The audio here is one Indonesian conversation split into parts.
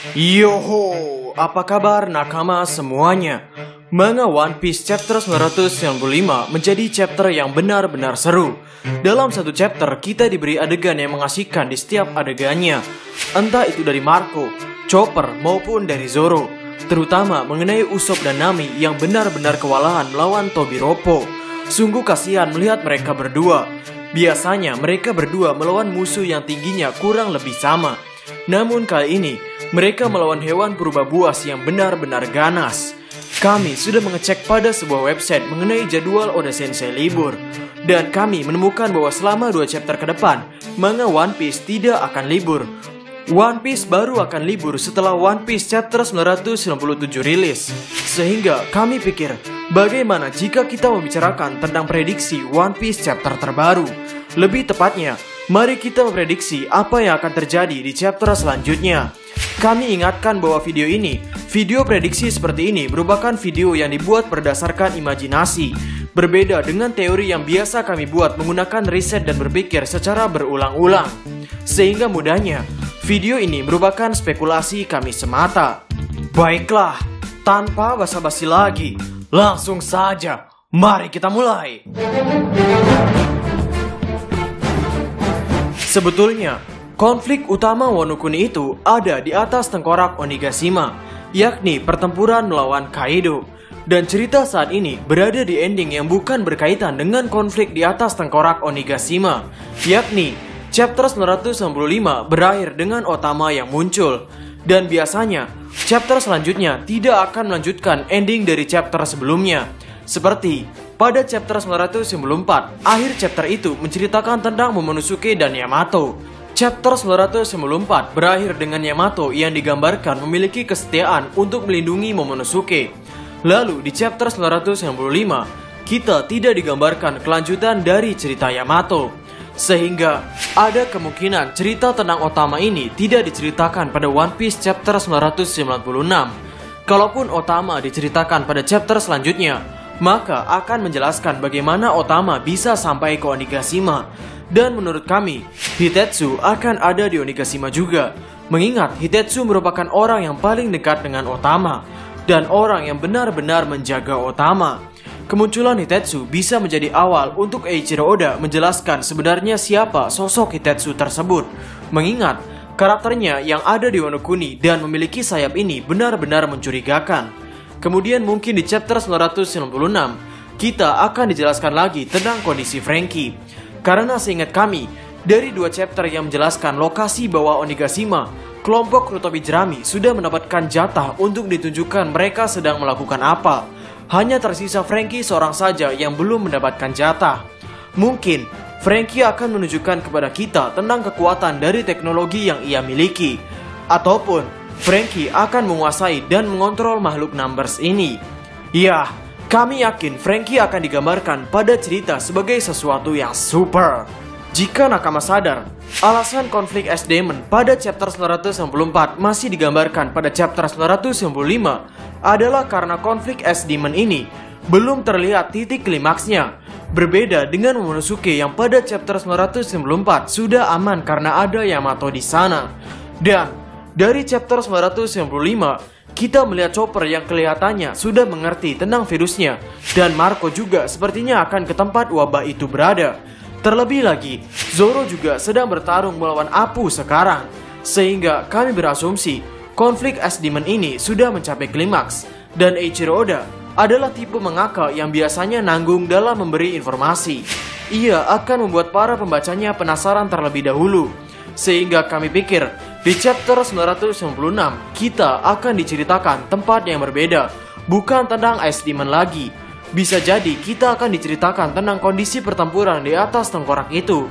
Yoho, apa kabar nakama semuanya? Manga One Piece chapter 995 menjadi chapter yang benar-benar seru. Dalam satu chapter, kita diberi adegan yang mengasihkan di setiap adegannya. Entah itu dari Marco, Chopper, maupun dari Zoro. Terutama mengenai Usopp dan Nami yang benar-benar kewalahan melawan Tobiropo. Sungguh kasihan melihat mereka berdua. Biasanya mereka berdua melawan musuh yang tingginya kurang lebih sama. Namun kali ini, mereka melawan hewan purba buas yang benar-benar ganas. Kami sudah mengecek pada sebuah website mengenai jadwal Oda Sensei libur. Dan kami menemukan bahwa selama 2 chapter ke depan, manga One Piece tidak akan libur. One Piece baru akan libur setelah One Piece chapter 997 rilis. Sehingga kami pikir, bagaimana jika kita membicarakan tentang prediksi One Piece chapter terbaru? Lebih tepatnya, mari kita memprediksi apa yang akan terjadi di chapter selanjutnya. Kami ingatkan bahwa video prediksi seperti ini merupakan video yang dibuat berdasarkan imajinasi. Berbeda dengan teori yang biasa kami buat menggunakan riset dan berpikir secara berulang-ulang. Sehingga mudahnya, video ini merupakan spekulasi kami semata. Baiklah, tanpa basa-basi lagi, langsung saja, mari kita mulai. Sebetulnya, konflik utama Wano Kuni itu ada di atas tengkorak Onigashima, yakni pertempuran melawan Kaido. Dan cerita saat ini berada di ending yang bukan berkaitan dengan konflik di atas tengkorak Onigashima, yakni chapter 995 berakhir dengan Otama yang muncul. Dan biasanya, chapter selanjutnya tidak akan melanjutkan ending dari chapter sebelumnya. Seperti pada chapter 994, akhir chapter itu menceritakan tentang Momonosuke dan Yamato. Chapter 994 berakhir dengan Yamato yang digambarkan memiliki kesetiaan untuk melindungi Momonosuke. Lalu di chapter 995, kita tidak digambarkan kelanjutan dari cerita Yamato. Sehingga ada kemungkinan cerita tentang Otama ini tidak diceritakan pada One Piece chapter 996. Kalaupun Otama diceritakan pada chapter selanjutnya, maka akan menjelaskan bagaimana Otama bisa sampai ke Onigashima. Dan menurut kami, Hitetsu akan ada di Onigashima juga. Mengingat Hitetsu merupakan orang yang paling dekat dengan Otama dan orang yang benar-benar menjaga Otama. Kemunculan Hitetsu bisa menjadi awal untuk Eiichiro Oda menjelaskan sebenarnya siapa sosok Hitetsu tersebut. Mengingat karakternya yang ada di Wano Kuni dan memiliki sayap ini benar-benar mencurigakan. Kemudian mungkin di chapter 996, kita akan dijelaskan lagi tentang kondisi Franky. Karena seingat kami, dari 2 chapter yang menjelaskan lokasi bawah Onigashima, kelompok Rutobi Jerami sudah mendapatkan jatah untuk ditunjukkan mereka sedang melakukan apa. Hanya tersisa Franky seorang saja yang belum mendapatkan jatah. Mungkin Franky akan menunjukkan kepada kita tentang kekuatan dari teknologi yang ia miliki. Ataupun Franky akan menguasai dan mengontrol makhluk Numbers ini. Ya, kami yakin Franky akan digambarkan pada cerita sebagai sesuatu yang super. Jika nakama sadar, alasan konflik Ash Demon pada chapter 994 masih digambarkan pada chapter 995 adalah karena konflik Ash Demon ini belum terlihat titik klimaksnya. Berbeda dengan Momonosuke yang pada chapter 994 sudah aman karena ada Yamato di sana. Dan dari chapter 995, kita melihat Chopper yang kelihatannya sudah mengerti tentang virusnya. Dan Marco juga sepertinya akan ke tempat wabah itu berada. Terlebih lagi, Zoro juga sedang bertarung melawan Apu sekarang. Sehingga kami berasumsi, konflik Ash Demon ini sudah mencapai klimaks. Dan Eiichiro Oda adalah tipe mangaka yang biasanya nanggung dalam memberi informasi. Ia akan membuat para pembacanya penasaran terlebih dahulu. Sehingga kami pikir, di chapter 996, kita akan diceritakan tempat yang berbeda, bukan tentang Ash Demon lagi. Bisa jadi kita akan diceritakan tentang kondisi pertempuran di atas tengkorak itu.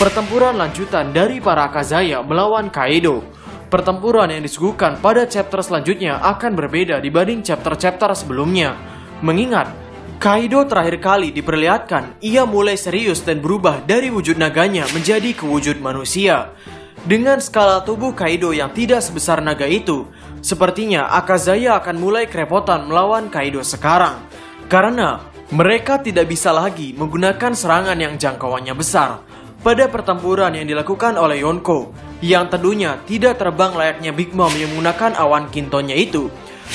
Pertempuran lanjutan dari para Akazaya melawan Kaido. Pertempuran yang disuguhkan pada chapter selanjutnya akan berbeda dibanding chapter-chapter sebelumnya. Mengingat, Kaido terakhir kali diperlihatkan, ia mulai serius dan berubah dari wujud naganya menjadi ke wujud manusia. Dengan skala tubuh Kaido yang tidak sebesar naga itu, sepertinya Akazaya akan mulai kerepotan melawan Kaido sekarang. Karena mereka tidak bisa lagi menggunakan serangan yang jangkauannya besar. pada pertempuran yang dilakukan oleh Yonko, yang tentunya tidak terbang layaknya Big Mom yang menggunakan awan kintonya itu.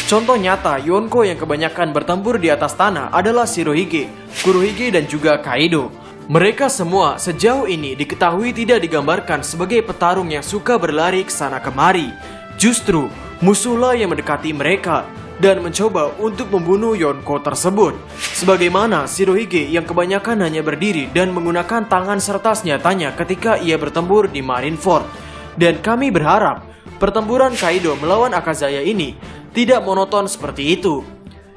Contoh nyata Yonko yang kebanyakan bertempur di atas tanah adalah Shirohige, Kurohige, dan juga Kaido. Mereka semua sejauh ini diketahui tidak digambarkan sebagai petarung yang suka berlari ke sana kemari. Justru musuhlah yang mendekati mereka dan mencoba untuk membunuh Yonko tersebut. Sebagaimana Shirohige yang kebanyakan hanya berdiri dan menggunakan tangan serta senjatanya ketika ia bertempur di Marineford. Dan kami berharap pertempuran Kaido melawan Akazaya ini tidak monoton seperti itu.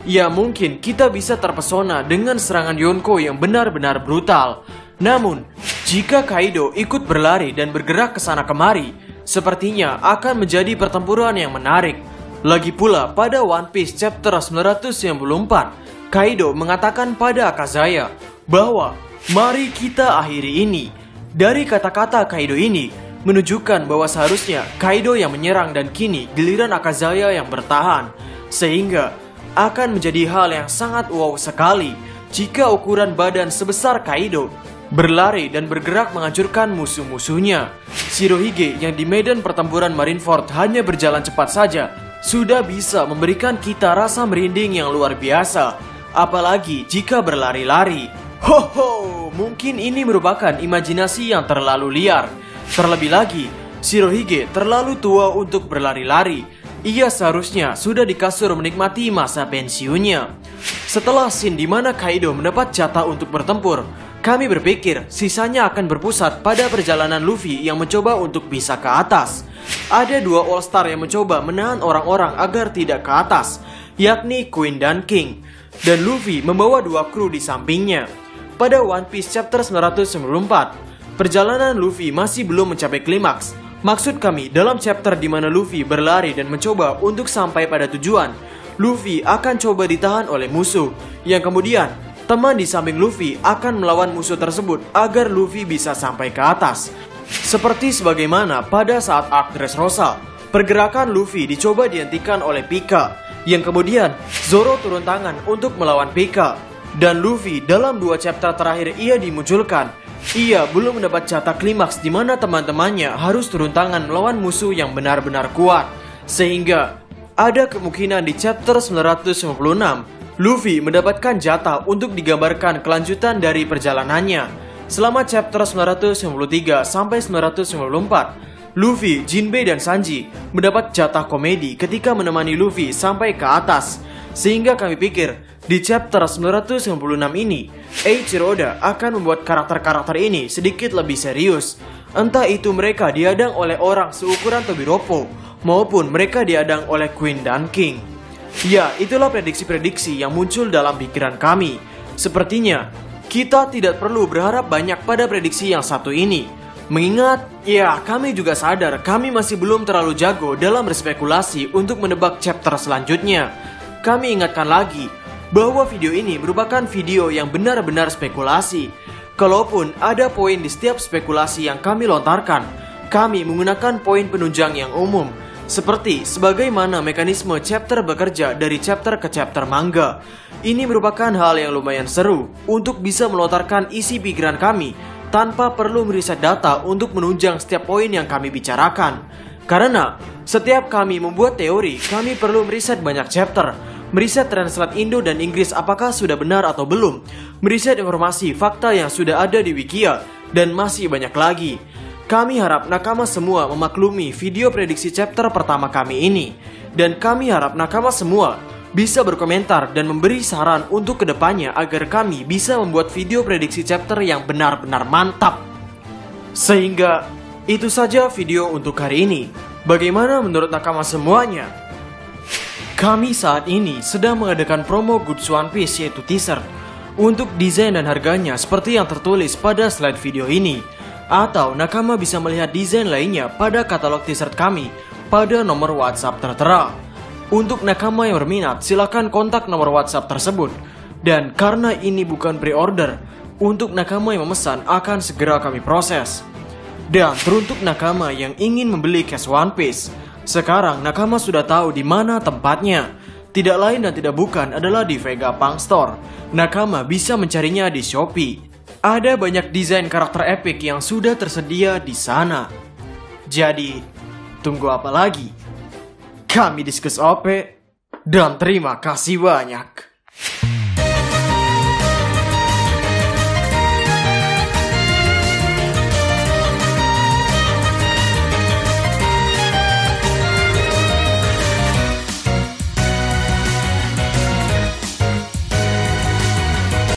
Ya, mungkin kita bisa terpesona dengan serangan Yonko yang benar-benar brutal. Namun, jika Kaido ikut berlari dan bergerak ke sana kemari, sepertinya akan menjadi pertempuran yang menarik. Lagi pula pada One Piece chapter 994, Kaido mengatakan pada Akazaya bahwa mari kita akhiri ini. Dari kata-kata Kaido ini menunjukkan bahwa seharusnya Kaido yang menyerang dan kini giliran Akazaya yang bertahan. Sehingga akan menjadi hal yang sangat wow sekali jika ukuran badan sebesar Kaido berlari dan bergerak menghancurkan musuh-musuhnya. Shirohige yang di medan pertempuran Marineford hanya berjalan cepat saja sudah bisa memberikan kita rasa merinding yang luar biasa, apalagi jika berlari-lari. Mungkin ini merupakan imajinasi yang terlalu liar. Terlebih lagi, Shirohige terlalu tua untuk berlari-lari. Ia seharusnya sudah di kasur menikmati masa pensiunnya. Setelah scene di mana Kaido mendapat jatah untuk bertempur, kami berpikir sisanya akan berpusat pada perjalanan Luffy yang mencoba untuk bisa ke atas. Ada dua All-Star yang mencoba menahan orang-orang agar tidak ke atas, yakni Queen dan King. Dan Luffy membawa dua kru di sampingnya. Pada One Piece chapter 994, perjalanan Luffy masih belum mencapai klimaks. Maksud kami dalam chapter di mana Luffy berlari dan mencoba untuk sampai pada tujuan, Luffy akan coba ditahan oleh musuh, yang kemudian teman di samping Luffy akan melawan musuh tersebut agar Luffy bisa sampai ke atas. Seperti sebagaimana pada saat arc Dressrosa, pergerakan Luffy dicoba dihentikan oleh Pika, yang kemudian Zoro turun tangan untuk melawan Pika. Dan Luffy dalam dua chapter terakhir ia dimunculkan. Ia belum mendapat jatah klimaks di mana teman-temannya harus turun tangan melawan musuh yang benar-benar kuat. Sehingga ada kemungkinan di chapter 996 Luffy mendapatkan jatah untuk digambarkan kelanjutan dari perjalanannya. Selama chapter 993 sampai 994, Luffy, Jinbei, dan Sanji mendapat jatah komedi ketika menemani Luffy sampai ke atas. Sehingga kami pikir di chapter 996 ini, Eiichiro Oda akan membuat karakter-karakter ini sedikit lebih serius. Entah itu mereka diadang oleh orang seukuran Tobiropo, maupun mereka diadang oleh Queen dan King. Ya, itulah prediksi-prediksi yang muncul dalam pikiran kami. Sepertinya kita tidak perlu berharap banyak pada prediksi yang satu ini. Mengingat, ya, kami juga sadar kami masih belum terlalu jago dalam berspekulasi untuk menebak chapter selanjutnya. Kami ingatkan lagi bahwa video ini merupakan video yang benar-benar spekulasi. Kalaupun ada poin di setiap spekulasi yang kami lontarkan, kami menggunakan poin penunjang yang umum, seperti sebagaimana mekanisme chapter bekerja dari chapter ke chapter manga. Ini merupakan hal yang lumayan seru untuk bisa melontarkan isi pikiran kami tanpa perlu meriset data untuk menunjang setiap poin yang kami bicarakan. Karena setiap kami membuat teori, kami perlu meriset banyak chapter, meriset translate Indo dan Inggris apakah sudah benar atau belum, meriset informasi fakta yang sudah ada di Wikia, dan masih banyak lagi. Kami harap nakama semua memaklumi video prediksi chapter pertama kami ini. Dan kami harap nakama semua bisa berkomentar dan memberi saran untuk kedepannya agar kami bisa membuat video prediksi chapter yang benar-benar mantap. Sehingga itu saja video untuk hari ini. Bagaimana menurut nakama semuanya? Kami saat ini sedang mengadakan promo Goods One Piece, yaitu t-shirt. Untuk desain dan harganya seperti yang tertulis pada slide video ini. Atau nakama bisa melihat desain lainnya pada katalog t-shirt kami pada nomor WhatsApp tertera. Untuk nakama yang berminat, silakan kontak nomor WhatsApp tersebut. Dan karena ini bukan pre-order, untuk nakama yang memesan akan segera kami proses. Dan teruntuk nakama yang ingin membeli cash One Piece, sekarang nakama sudah tahu di mana tempatnya. Tidak lain dan tidak bukan adalah di Vegapunk Store. Nakama bisa mencarinya di Shopee. ada banyak desain karakter epic yang sudah tersedia di sana. Jadi, tunggu apa lagi? Kami diskus OP, dan terima kasih banyak.